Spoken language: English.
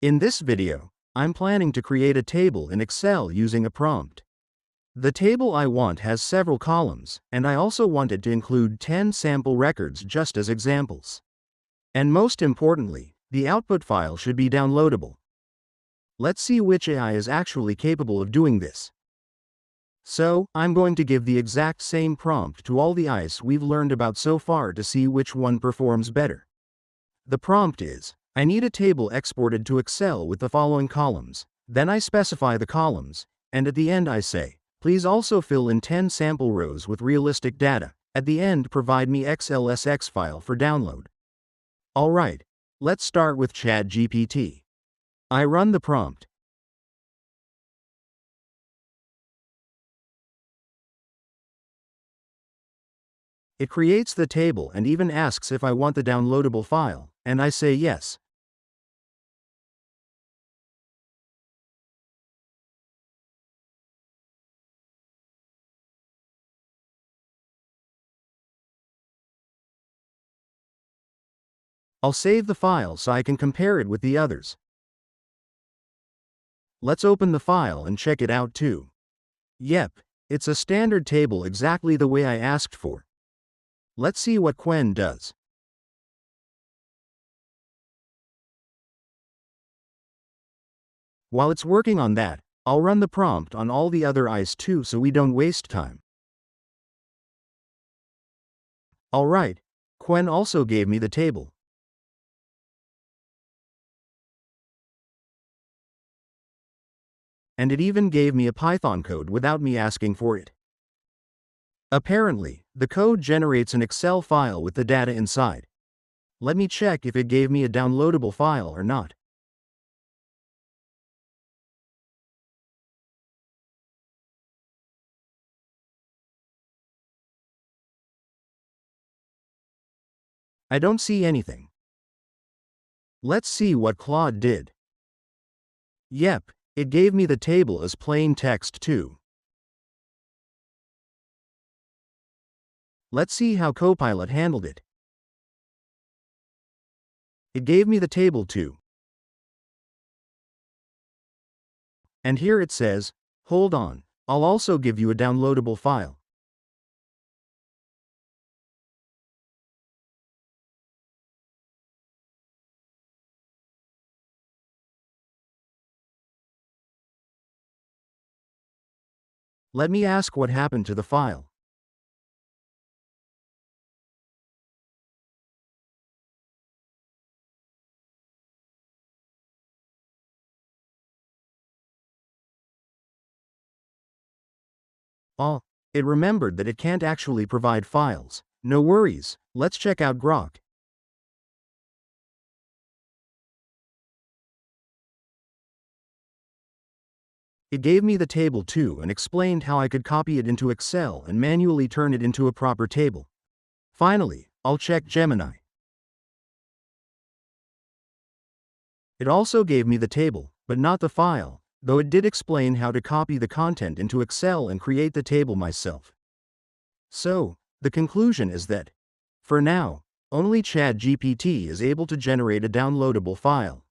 In this video, I'm planning to create a table in Excel using a prompt. The table I want has several columns, and I also want it to include 10 sample records just as examples. And most importantly, the output file should be downloadable. Let's see which AI is actually capable of doing this. So, I'm going to give the exact same prompt to all the AIs we've learned about so far to see which one performs better. The prompt is, I need a table exported to Excel with the following columns. Then I specify the columns, and at the end I say, please also fill in 10 sample rows with realistic data. At the end, provide me XLSX file for download. Alright, let's start with ChatGPT. I run the prompt. It creates the table and even asks if I want the downloadable file, and I say yes. I'll save the file so I can compare it with the others. Let's open the file and check it out too. Yep, it's a standard table exactly the way I asked for. Let's see what Quen does. While it's working on that, I'll run the prompt on all the other AIs too so we don't waste time. Alright, Quen also gave me the table. And it even gave me a Python code without me asking for it. Apparently, the code generates an Excel file with the data inside. Let me check if it gave me a downloadable file or not. I don't see anything. Let's see what Claude did. Yep, it gave me the table as plain text too. Let's see how Copilot handled it. It gave me the table too. And here it says, hold on, I'll also give you a downloadable file. Let me ask what happened to the file. Oh, it remembered that it can't actually provide files. No worries, let's check out Grok. It gave me the table too and explained how I could copy it into Excel and manually turn it into a proper table. Finally, I'll check Gemini. It also gave me the table, but not the file, though it did explain how to copy the content into Excel and create the table myself. So, the conclusion is that, for now, only ChatGPT is able to generate a downloadable file.